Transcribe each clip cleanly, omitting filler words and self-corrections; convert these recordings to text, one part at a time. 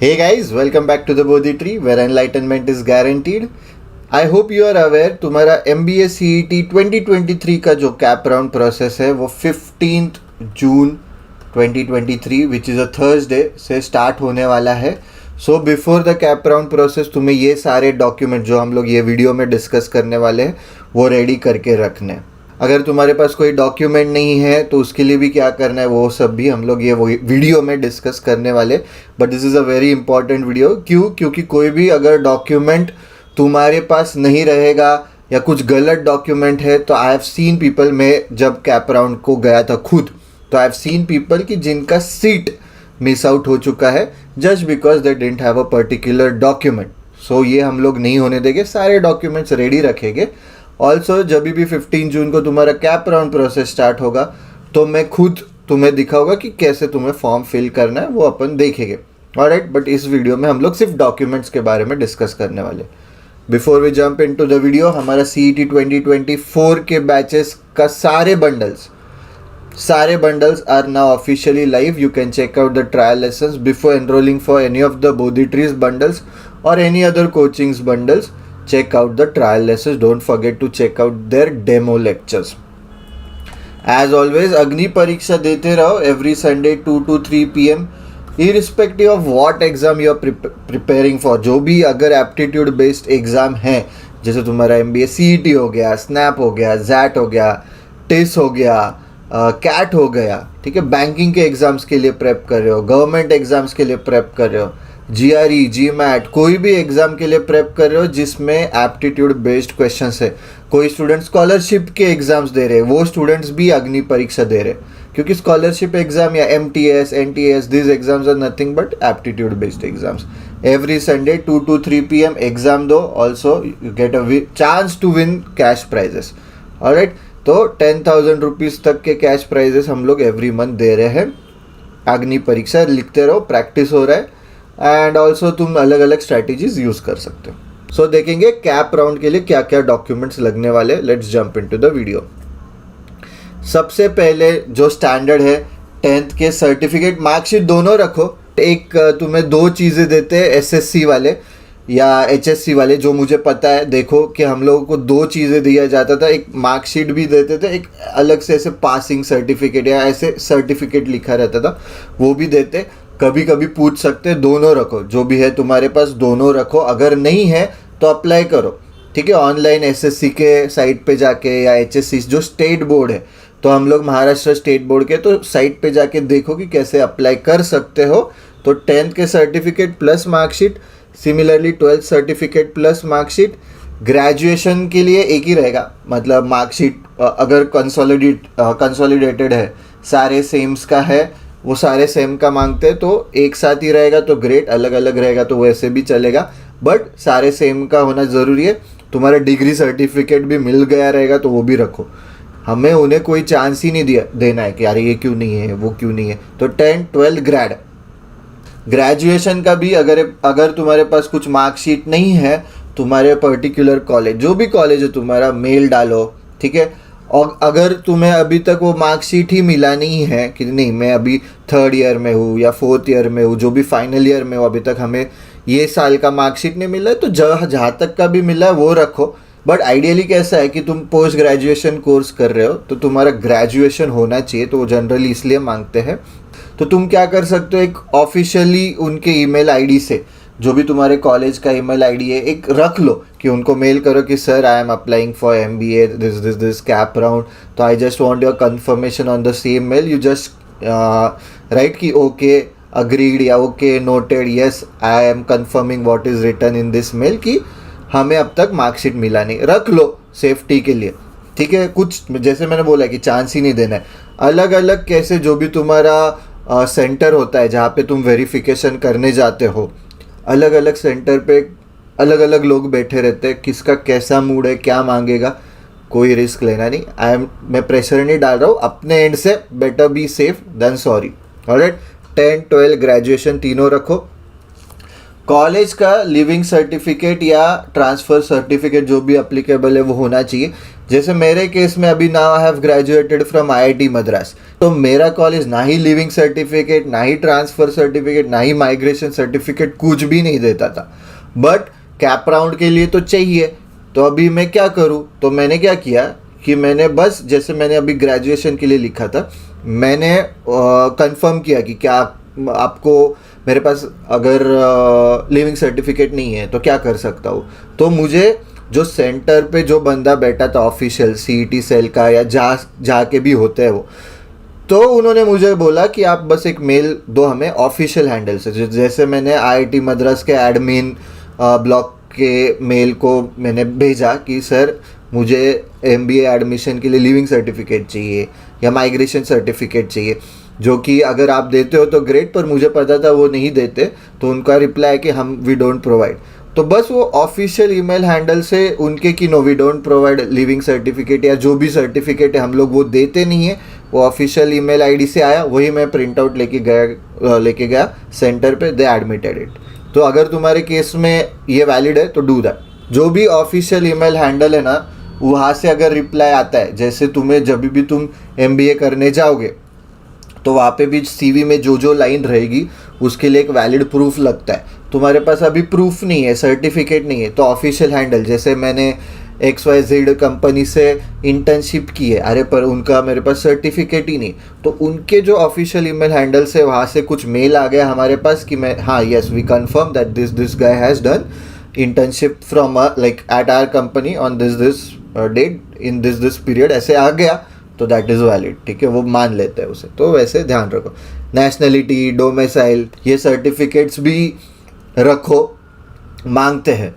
Hey guys, welcome back to the Bodhi Tree where enlightenment is guaranteed. I hope you are aware तुम्हारा MBA CET 2023 का जो cap round process है वो 15th June 2023 which is a Thursday से start होने वाला है. So before the CAP round process तुम्हें ये सारे डॉक्यूमेंट जो हम लोग ये वीडियो में डिस्कस करने वाले हैं वो रेडी करके रखने. अगर तुम्हारे पास कोई डॉक्यूमेंट नहीं है तो उसके लिए भी क्या करना है वो सब भी हम लोग ये वीडियो में डिस्कस करने वाले. But this is a very important video. क्योंकि कोई भी अगर डॉक्यूमेंट तुम्हारे पास नहीं रहेगा या कुछ गलत डॉक्यूमेंट है तो आई हैव सीन पीपल, मैं जब कैप राउंड को गया था खुद, तो आई हैव सीन पीपल कि जिनका सीट मिस आउट हो चुका है just because they didn't have a particular document. So ये हम लोग नहीं होने देंगे, सारे डॉक्यूमेंट्स रेडी रखेंगे. ऑल्सो जब भी 15 जून को तुम्हारा कैप राउंड प्रोसेस स्टार्ट होगा तो मैं खुद तुम्हें दिखाऊंगा कि कैसे तुम्हें फॉर्म फिल करना है, वो अपन देखेंगे. ऑलराइट, बट इस वीडियो में हम लोग सिर्फ डॉक्यूमेंट्स के बारे में डिस्कस करने वाले. Before we jump into the video, हमारा CET 2024 के बैचेस का सारे bundles are now officially live. You can check out the trial lessons before enrolling for any of the Bodhi Trees bundles or any other coachings bundles. Check out the trial lessons. Don't forget to check out their demo lectures. As always, अग्नि परीक्षा देते रहो every Sunday 2 to 3 PM, irrespective of what exam you are preparing for. जो भी अगर aptitude based exam है, जैसे तुम्हारा MBA CET हो गया, SNAP हो गया, ZAT हो गया, TIS हो गया, CAT हो गया, ठीक है, बैंकिंग के एग्जाम्स के लिए प्रेप कर रहे हो, गवर्नमेंट एग्जाम्स के लिए प्रेप कर रहे हो, GRE, GMAT, कोई भी एग्जाम के लिए प्रेप कर रहे हो जिसमें एप्टीट्यूड बेस्ड क्वेश्चंस है. कोई स्टूडेंट स्कॉलरशिप के एग्जाम्स दे रहे हैं, वो स्टूडेंट्स भी अग्नि परीक्षा दे रहे हैं, क्योंकि स्कॉलरशिप एग्जाम या MTS, NTS, these exams are nothing but aptitude based exams. Every Sunday 2 to 3 PM exam दो. Also you get a chance to win cash prizes. Alright, तो 10,000 रुपीज़ तक के कैश प्राइजेस हम लोग एवरी मंथ दे रहे हैं. अग्नि परीक्षा लिखते रहो, प्रैक्टिस हो रहा है, एंड ऑल्सो तुम अलग अलग स्ट्रैटेजीज यूज़ कर सकते हो. सो देखेंगे कैप राउंड के लिए क्या क्या डॉक्यूमेंट्स लगने वाले. Let's jump into the video. सबसे पहले जो स्टैंडर्ड है, 10th के सर्टिफिकेट, मार्कशीट दोनों रखो. एक तुम्हें 2 चीज़ें देते हैं SSC वाले या HSC वाले, जो मुझे पता है. देखो कि हम लोगों को 2 चीज़ें दिया जाता था, एक मार्कशीट भी देते थे, एक अलग से ऐसे पासिंग सर्टिफिकेट या ऐसे सर्टिफिकेट लिखा रहता था, वो भी देते. कभी कभी पूछ सकते, दोनों रखो, जो भी है तुम्हारे पास दोनों रखो. अगर नहीं है तो अप्लाई करो, ठीक है, ऑनलाइन SSC के साइट पे जाके, या HSC जो स्टेट बोर्ड है, तो हम लोग महाराष्ट्र स्टेट बोर्ड के, तो साइट पे जाके देखो कि कैसे अप्लाई कर सकते हो. तो 10th के certificate plus marksheet, similarly 12th certificate plus marksheet. Graduation के लिए एक ही रहेगा, मतलब मार्कशीट अगर कंसोलिडेटेड है, सारे सेम्स का है, वो सारे सेम का मांगते हैं, तो एक साथ ही रहेगा तो ग्रेट, अलग अलग रहेगा तो वैसे भी चलेगा, बट सारे सेम का होना ज़रूरी है. तुम्हारा डिग्री सर्टिफिकेट भी मिल गया रहेगा तो वो भी रखो. हमें उन्हें कोई चांस ही नहीं देना है कि यार ये क्यों नहीं है, वो क्यों नहीं है. तो 10, 12 ग्रेजुएशन का भी अगर तुम्हारे पास कुछ मार्कशीट नहीं है, तुम्हारे पर्टिकुलर कॉलेज, जो भी कॉलेज है तुम्हारा, मेल डालो, ठीक है. और अगर तुम्हें अभी तक वो मार्कशीट ही मिला नहीं है कि नहीं मैं अभी 3rd ईयर में हूँ या 4th ईयर में हूँ, जो भी फाइनल ईयर में हो, अभी तक हमें ये साल का मार्कशीट नहीं मिला है, तो जहाँ तक का भी मिला है वो रखो. बट आइडियली कैसा है कि तुम पोस्ट ग्रेजुएशन कोर्स कर रहे हो तो तुम्हारा ग्रेजुएशन होना चाहिए, तो वो जनरली इसलिए मांगते हैं. तो तुम क्या कर सकते हो, एक ऑफिशियली उनके ईमेल आईडी से, जो भी तुम्हारे कॉलेज का ईमेल आईडी है, एक रख लो कि उनको मेल करो कि sir I am applying for MBA this CAP round, तो I just want your confirmation on the same mail. You just write कि ओके अग्रीड या okay noted, yes I am confirming what is written in this mail, कि हमें अब तक marksheet मिला नहीं. रख लो सेफ्टी के लिए, ठीक है. कुछ जैसे मैंने बोला कि चांस ही नहीं देना है. अलग अलग कैसे, जो भी तुम्हारा सेंटर होता है जहाँ पे तुम वेरिफिकेशन करने जाते हो, अलग अलग सेंटर पे अलग अलग लोग बैठे रहते हैं, किसका कैसा मूड है, क्या मांगेगा, कोई रिस्क लेना नहीं. मैं प्रेशर नहीं डाल रहा हूँ, अपने एंड से better be safe than sorry. Alright, 10, 12 graduation तीनों रखो. कॉलेज का लिविंग सर्टिफिकेट या ट्रांसफ़र सर्टिफिकेट जो भी अप्लीकेबल है वो होना चाहिए। जैसे मेरे केस में अभी now I have graduated from IIT Madras, तो मेरा कॉलेज ना ही लिविंग सर्टिफिकेट, ना ही ट्रांसफ़र सर्टिफिकेट, ना ही माइग्रेशन सर्टिफिकेट, कुछ भी नहीं देता था। बट कैप राउंड के लिए तो चाहिए, तो अभी मैं क्या करूँ? तो मैंने क्या किया कि मैंने बस, जैसे मैंने अभी ग्रेजुएशन के लिए लिखा था, मैंने कंफर्म किया कि क्या आपको, मेरे पास अगर लिविंग सर्टिफिकेट नहीं है तो क्या कर सकता हूँ। तो मुझे जो सेंटर पे जो बंदा बैठा था ऑफिशियल सीईटी सेल का या जहाँ के भी होते हैं वो, तो उन्होंने मुझे बोला कि आप बस एक मेल दो हमें ऑफिशियल हैंडल से। जैसे मैंने आईआईटी मद्रास के एडमिन ब्लॉक के मेल को मैंने भेजा कि सर मुझे एमबीए एडमिशन के लिए लिविंग सर्टिफिकेट चाहिए या माइग्रेशन सर्टिफिकेट चाहिए, जो कि अगर आप देते हो तो ग्रेट, पर मुझे पता था वो नहीं देते। तो उनका रिप्लाई कि हम वी डोंट प्रोवाइड। तो बस वो ऑफिशियल ईमेल हैंडल से उनके कि no we don't provide leaving certificate या जो भी सर्टिफिकेट है हम लोग वो देते नहीं है, वो ऑफिशियल ईमेल आईडी से आया, वही मैं प्रिंट आउट लेके गया सेंटर पे, दे एडमिटेड इट। तो अगर तुम्हारे केस में ये वैलिड है तो डू दैट। जो भी ऑफिशियल ईमेल हैंडल है ना, वहाँ से अगर रिप्लाई आता है, जैसे तुम्हें जब भी तुम एमबीए करने जाओगे तो वहाँ पे भी सीवी में जो जो लाइन रहेगी उसके लिए एक वैलिड प्रूफ लगता है। तुम्हारे पास अभी प्रूफ नहीं है, सर्टिफिकेट नहीं है, तो ऑफिशियल हैंडल, जैसे मैंने XYZ कंपनी से इंटर्नशिप की है, अरे पर उनका मेरे पास सर्टिफिकेट ही नहीं, तो उनके जो ऑफिशियल ईमेल हैंडल से वहाँ से कुछ मेल आ गया हमारे पास कि मैं हाँ yes we confirm that this guy has done internship from like at our company on this date in this period, ऐसे आ गया तो दैट इज़ वैलिड। ठीक है, वो मान लेते हैं उसे। तो वैसे ध्यान रखो, नेशनलिटी, डोमिसाइल, ये सर्टिफिकेट्स भी रखो, मांगते हैं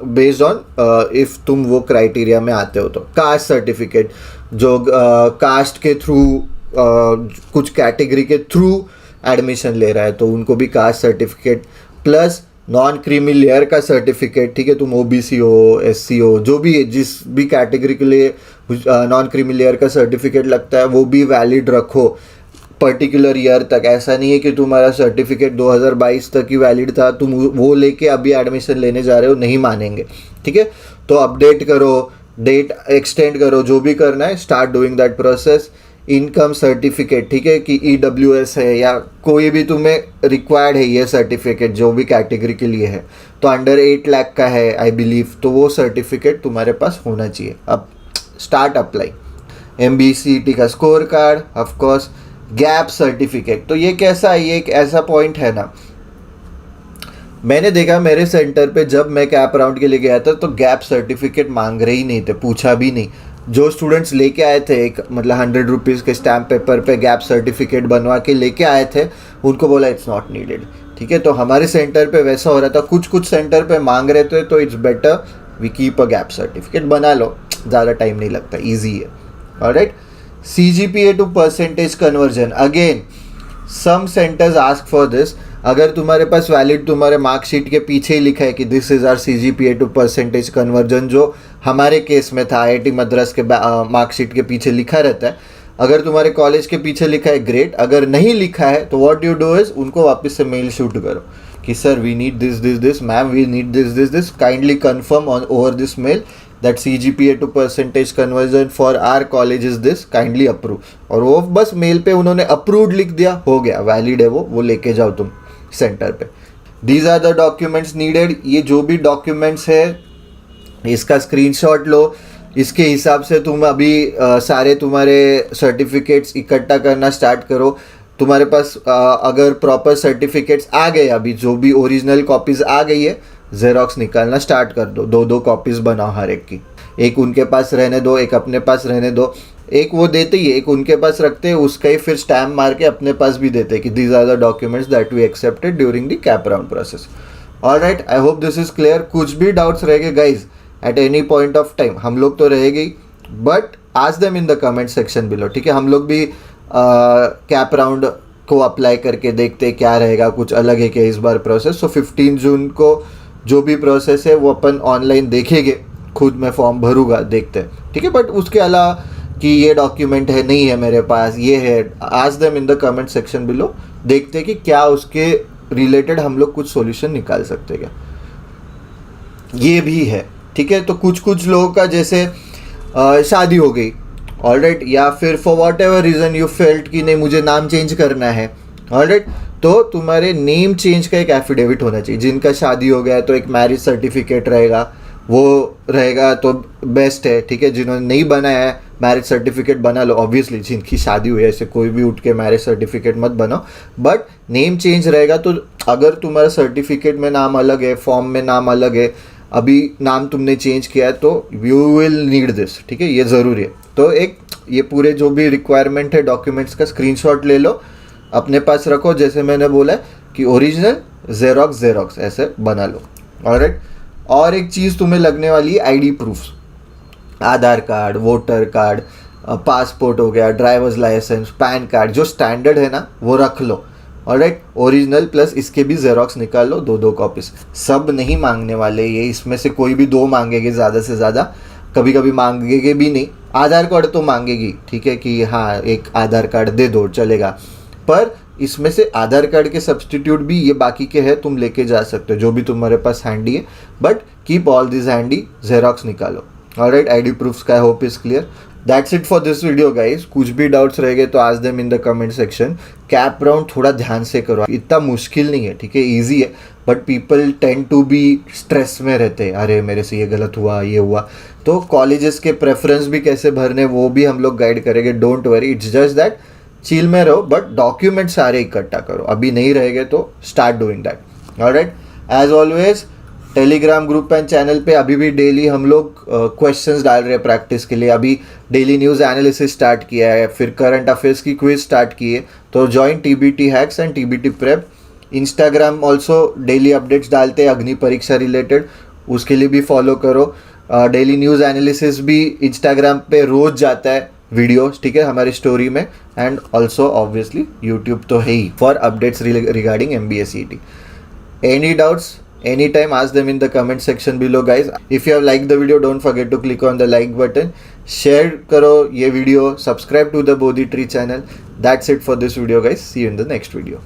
बेस्ड ऑन इफ़ तुम वो क्राइटेरिया में आते हो। तो कास्ट सर्टिफिकेट, जो कास्ट के थ्रू कुछ कैटेगरी के थ्रू एडमिशन ले रहा है तो उनको भी caste certificate, plus non creamy layer का सर्टिफिकेट। ठीक है, तुम ओबीसी हो, एससी हो, जो भी है, जिस भी कैटेगरी के लिए नॉन क्रीमी लेयर का सर्टिफिकेट लगता है वो भी वैलिड रखो पर्टिकुलर ईयर तक। ऐसा नहीं है कि तुम्हारा सर्टिफिकेट 2022 तक ही वैलिड था, तुम वो लेके अभी एडमिशन लेने जा रहे हो, नहीं मानेंगे। ठीक है, तो अपडेट करो, डेट एक्सटेंड करो, जो भी करना है start doing that process. Income certificate, ठीक है, कि EWS है या कोई भी तुम्हें रिक्वायर्ड है ये सर्टिफिकेट जो भी कैटेगरी के लिए है, तो अंडर 8 लाख का है आई बिलीव, तो वो सर्टिफिकेट तुम्हारे पास होना चाहिए। अब स्टार्ट अप्लाई। MBCT का score card, of course gap certificate. तो ये कैसा है, ये एक ऐसा पॉइंट है ना, मैंने देखा मेरे सेंटर पे जब मैं कैप राउंड के लिए गया था तो गैप सर्टिफिकेट मांग रहे ही नहीं थे, पूछा भी नहीं। जो स्टूडेंट्स लेके आए थे एक मतलब 100 रुपीज़ के स्टैम्प पेपर पे गैप सर्टिफिकेट बनवा के लेके आए थे, उनको बोला इट्स नॉट नीडेड। ठीक है, तो हमारे सेंटर पे वैसा हो रहा था, कुछ कुछ सेंटर पे मांग रहे थे, तो it's better we keep a gap certificate, बना लो, ज़्यादा टाइम नहीं लगता, ईजी है। Alright, CGPA to percentage conversion, again some centres ask for this. अगर तुम्हारे पास वैलिड तुम्हारे मार्कशीट के पीछे ही लिखा है कि this is our CGPA to percentage conversion, जो हमारे केस में था IIT मद्रास के मार्कशीट के पीछे लिखा रहता है, अगर तुम्हारे कॉलेज के पीछे लिखा है ग्रेट, अगर नहीं लिखा है तो व्हाट यू डू इज़ उनको वापस से मेल शूट करो कि sir we need this ma'am, we need this kindly confirm on over this mail that CGPA to percentage conversion for our college is this, kindly approve। और वो बस mail पे उन्होंने अप्रूव्ड लिख दिया, हो गया, वैलिड है वो लेके जाओ तुम सेंटर पे। These are the documents needed. ये जो भी डॉक्यूमेंट्स है इसका स्क्रीनशॉट लो, इसके हिसाब से तुम अभी सारे तुम्हारे सर्टिफिकेट्स इकट्ठा करना स्टार्ट करो। तुम्हारे पास अगर प्रॉपर सर्टिफिकेट्स आ गए, अभी जो भी ओरिजिनल कॉपीज़ आ गई है, जेरोक्स निकालना स्टार्ट कर दो, 2-2 कॉपीज़ बनाओ हर एक की, एक उनके पास रहने दो, एक अपने पास रहने दो। एक वो देते ही, एक उनके पास रखते हैं, उसका ही फिर स्टैम्प मार के अपने पास भी देते हैं कि these are the documents that we accepted during the CAP round process. Alright, I hope this is clear. कुछ भी डाउट्स रहेंगे guys at any point of time, हम लोग तो रहेगी, but ask them in the comment section below. ठीक है, हम लोग भी कैप राउंड को अप्लाई करके देखते क्या रहेगा, कुछ अलग है क्या इस बार प्रोसेस। सो 15 जून को जो भी प्रोसेस है वो अपन ऑनलाइन देखेंगे, खुद मैं फॉर्म भरूंगा, देखते हैं। ठीक है, बट उसके अलावा कि ये डॉक्यूमेंट है, नहीं है मेरे पास, ये है, ask them in the comment section below, देखते हैं कि क्या उसके रिलेटेड हम लोग कुछ सॉल्यूशन निकाल सकते क्या, ये भी है, ठीक है। तो कुछ कुछ लोगों का जैसे शादी हो गई, ऑलराइट, या फिर for what ever reason you felt कि नहीं मुझे नाम चेंज करना है, ऑलराइट, तो तुम्हारे नेम चेंज का एक एफिडेविट होना चाहिए। जिनका शादी हो गया है तो एक मैरिज सर्टिफिकेट रहेगा, वो रहेगा तो बेस्ट है, ठीक है। जिन्होंने नहीं बनाया है मैरिज सर्टिफिकेट बना लो, ऑब्वियसली जिनकी शादी हुई है ऐसे कोई भी उठ के मैरिज सर्टिफिकेट मत बनाओ, बट नेम चेंज रहेगा। तो अगर तुम्हारा सर्टिफिकेट में नाम अलग है, फॉर्म में नाम अलग है, अभी नाम तुमने चेंज किया है, तो यू विल नीड दिस, ठीक है, ये ज़रूरी है। तो एक ये पूरे जो भी रिक्वायरमेंट है डॉक्यूमेंट्स का स्क्रीनशॉट ले लो, अपने पास रखो, जैसे मैंने बोला है कि ओरिजिनल, जेरोक्स ऐसे बना लो, ऑलराइट। और एक चीज़ तुम्हें लगने वाली है आईडी प्रूफ्स, आधार कार्ड, वोटर कार्ड, पासपोर्ट हो गया, ड्राइवर्स लाइसेंस, पैन कार्ड, जो स्टैंडर्ड है ना वो रख लो, ऑलराइट। ओरिजिनल प्लस इसके भी जेरोक्स निकाल लो, 2 कॉपीज। सब नहीं मांगने वाले ये, इसमें से कोई भी 2 मांगेंगे ज़्यादा से ज़्यादा, कभी कभी मांगेंगे भी नहीं। आधार कार्ड तो मांगेगी, ठीक है, कि हाँ एक आधार कार्ड दे दो चलेगा, पर इसमें से आधार कार्ड के सब्सटीट्यूट भी ये बाकी के हैं, तुम लेके जा सकते हो जो भी तुम्हारे पास हैंडी है, but keep all this handy, xerox निकालो, ऑलराइट। आईडी प्रूफ्स का hope is clear. That's it for this video guys. कुछ भी डाउट्स रह गए तो आज them in the comment section. Cap round थोड़ा ध्यान से करो, इतना मुश्किल नहीं है, ठीक है, ईजी है, but people tend to be stress में रहते हैं, अरे मेरे से ये गलत हुआ, ये हुआ। तो कॉलेजेस के प्रेफरेंस भी कैसे भरने वो भी हम लोग गाइड करेंगे, don't worry, it's just that chill में रहो, बट डॉक्यूमेंट सारे इकट्ठा करो। अभी नहीं रहेंगे तो start doing that, alright. As always Telegram group and channel पे अभी भी डेली हम लोग क्वेश्चंस डाल रहे हैं प्रैक्टिस के लिए। अभी डेली न्यूज़ एनालिसिस स्टार्ट किया है, फिर करंट अफेयर्स की क्विज स्टार्ट की है, तो join TBT hacks and TBT prep. Instagram also daily updates डालते हैं अग्नि परीक्षा रिलेटेड, उसके लिए भी फॉलो करो। डेली न्यूज़ एनालिसिस भी इंस्टाग्राम पे रोज जाता है वीडियोस, ठीक है, हमारी स्टोरी में, एंड ऑल्सो ऑब्वियसली यूट्यूब तो है ही for updates regarding MBA CET. Any doubts, anytime, ask them in the comment section below guys. If you have liked the video, don't forget to click on the like button, share करो ये video, subscribe to the Bodhi Tree channel. That's it for this video guys, see you in the next video.